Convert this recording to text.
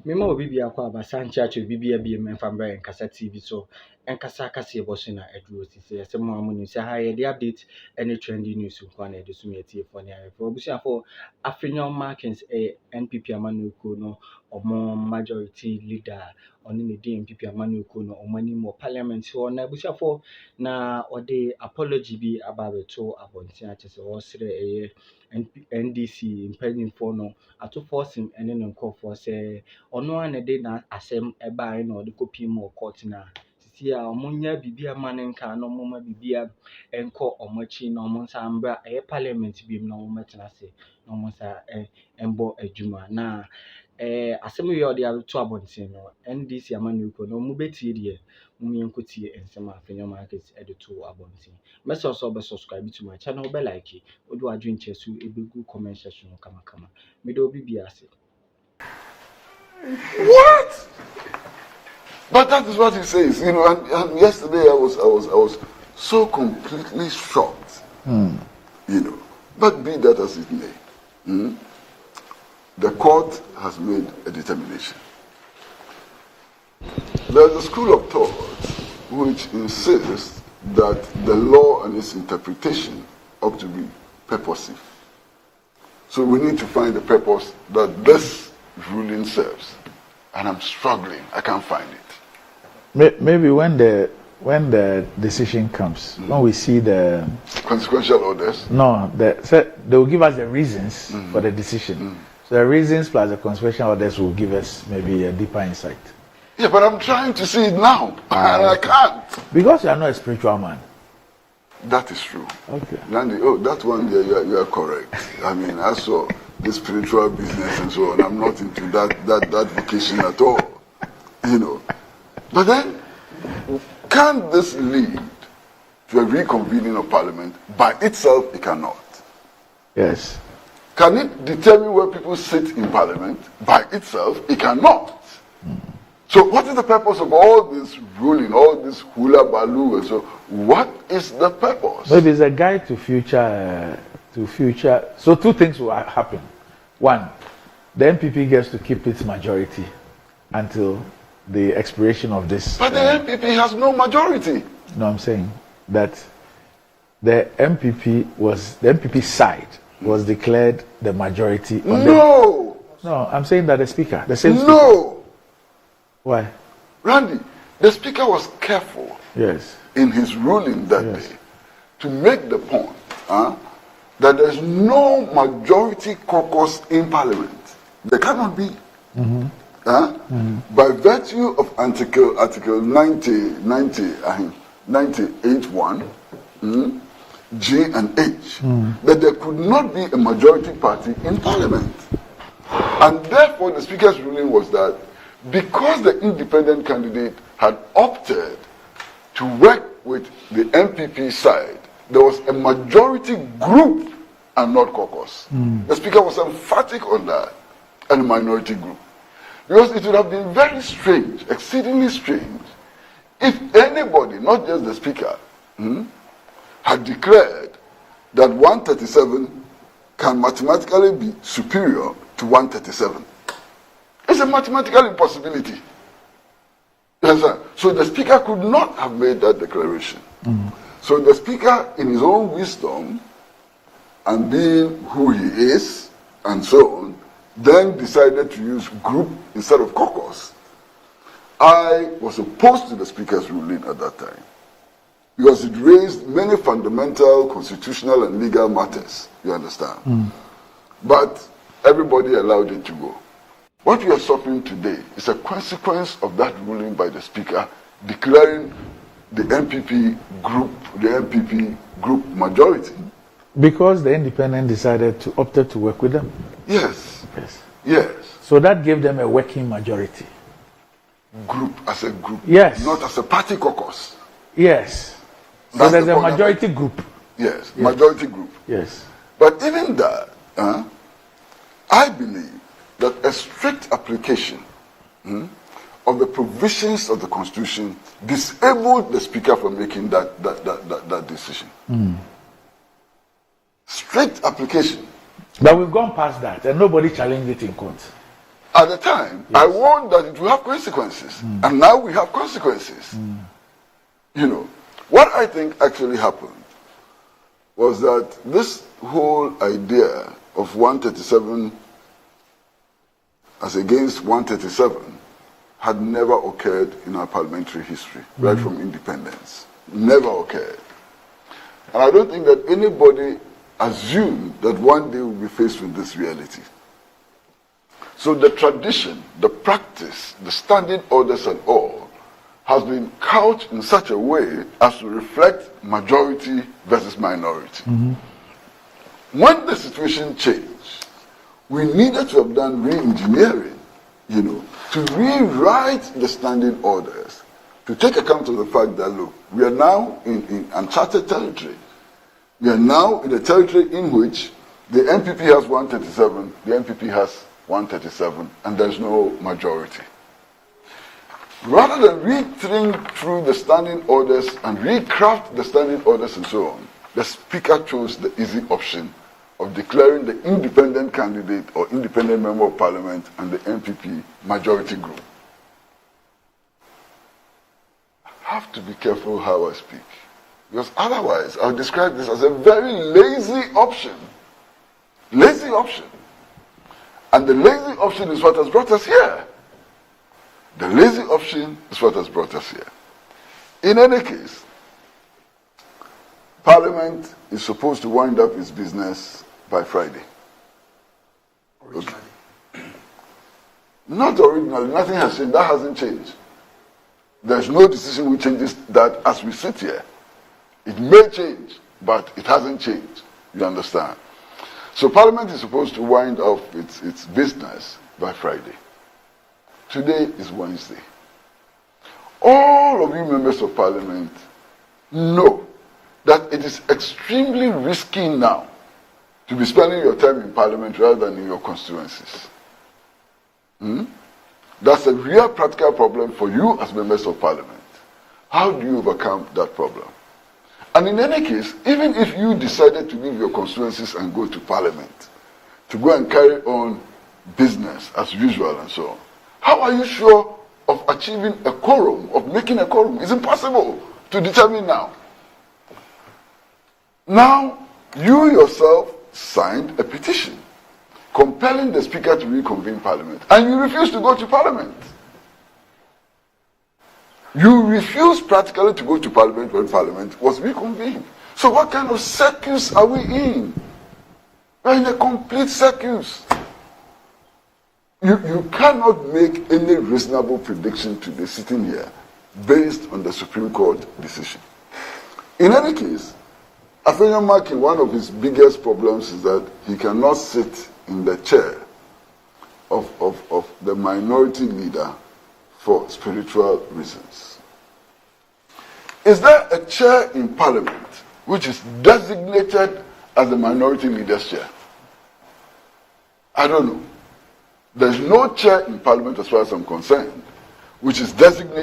Mema obi bia kwa abasa nchacho bibia bi memfa mbra nkasa TV so enkasa kasa eboso na eduro sisi ese mo amuni se ha ye the update any trendy news kwa na edu so me tie fo ne ayefo obusia fo African Markins NPP amanuko no omo majority leader oni ne di NPP amanuko no omo ni mo parliament ho na obusia fo na ode apology bi ababeto abontia chese wo sere NDC mpanyimfo no ato forcing ene ne nkofo se ono a na de na asem eba na ode kopi mu court na sisi a omunya bibia mane nka no moma bibia enko omochi na omonsa mbra parliament bi na ometena se na omonsa embo adwuma na asem ye ode ato abonten no NDC amanuko no mu betie de mu yenkotie ensem afenyo market to abonten message also be subscribe to my channel be like odo adwen chesu ebegu comment section kama kama me do bibia ase. What? But that is what he says, you know. And yesterday I was so completely shocked, you know. But be that as it may, the court has made a determination. There is a school of thought which insists that the law and its interpretation ought to be purposive. So we need to find the purpose that this ruling serves. And I'm struggling. I can't find it. Maybe when the decision comes, when we see the consequential orders. No, they will give us the reasons for the decision. So the reasons plus the consequential orders will give us maybe a deeper insight. Yeah, but I'm trying to see it now, and I can't. Because you are not a spiritual man. That is true. Okay. Landy, that one there, you are correct. I mean, I saw the spiritual business and so on. I'm not into that vocation at all, you know. But then, can this lead to a reconvening of Parliament? By itself, it cannot. Yes. Can it determine where people sit in Parliament? By itself, it cannot. So what is the purpose of all this ruling, all this hula baloo and so? What is the purpose? Maybe it's a guide to future. So two things will happen. One, the MPP gets to keep its majority until the expiration of this. But the MPP has no majority. No, I'm saying that the MPP side was declared the majority. No. No, I'm saying that the speaker, the same speaker. No. Why? Randy, the speaker was careful. Yes. In his ruling that day to make the point that there's no majority caucus in Parliament. There cannot be. By virtue of Article 98(1), J and H, that there could not be a majority party in Parliament. And therefore the Speaker's ruling was that because the independent candidate had opted to work with the MPP side, there was a majority group and not caucus. The Speaker was emphatic on that, and a minority group. Because it would have been very strange, exceedingly strange, if anybody, not just the Speaker, had declared that 137 can mathematically be superior to 137. It's a mathematical impossibility. Yes, sir. So the Speaker could not have made that declaration. So the Speaker, in his own wisdom, and being who he is, and so on, then decided to use group instead of caucus. I was opposed to the Speaker's ruling at that time, because it raised many fundamental constitutional and legal matters, you understand? But everybody allowed it to go. What we are suffering today is a consequence of that ruling by the Speaker declaring the MPP group majority. Because the independent decided to opt to work with them. Yes. Yes. Yes. So that gave them a working majority. Group as a group. Yes. Not as a party caucus. Yes. So That's there's the a point. majority group. Yes. Majority group. Yes. But even that, I believe that a strict application of the provisions of the Constitution disabled the Speaker from making that decision. Strict application. But we've gone past that, and nobody challenged it in court. At the time, I warned that it will have consequences. And now we have consequences. You know, what I think actually happened was that this whole idea of 137 as against 137 had never occurred in our parliamentary history, right from independence. Never occurred. And I don't think that anybody assumed that one day we'll be faced with this reality. So the tradition, the practice, the standing orders and all has been couched in such a way as to reflect majority versus minority. When the situation changed, we needed to have done re-engineering, you know, to rewrite the standing orders, to take account of the fact that, look, we are now in uncharted territory. We are now in a territory in which the NPP has 137, the NPP has 137, and there's no majority. Rather than re-think through the standing orders and recraft the standing orders and so on, the Speaker chose the easy option of declaring the independent candidate or independent member of Parliament and the NPP majority group. I have to be careful how I speak, because otherwise I'll describe this as a very lazy option. Lazy option. And the lazy option is what has brought us here. The lazy option is what has brought us here. In any case, Parliament is supposed to wind up its business by Friday. Okay. Not originally, nothing has changed. That hasn't changed. There's no decision which changes that as we sit here. It may change, but it hasn't changed. You understand? So Parliament is supposed to wind up its business by Friday. Today is Wednesday. All of you members of Parliament know that it is extremely risky now to be spending your time in Parliament rather than in your constituencies. That's a real practical problem for you as members of Parliament. How do you overcome that problem? And in any case, even if you decided to leave your constituencies and go to Parliament, to go and carry on business as usual and so on, how are you sure of achieving a quorum, of making a quorum? It's impossible to determine now. Now, you yourself signed a petition compelling the Speaker to reconvene Parliament, and you refused to go to Parliament. You refused practically to go to Parliament when Parliament was reconvened. So what kind of circus are we in? We're in a complete circus. You cannot make any reasonable prediction today sitting here based on the Supreme Court decision. In any case, Afenyo Makin, one of his biggest problems is that he cannot sit in the chair of the minority leader for spiritual reasons. Is there a chair in Parliament which is designated as the minority leader's chair? I don't know. There's no chair in Parliament, as far as I'm concerned, which is designated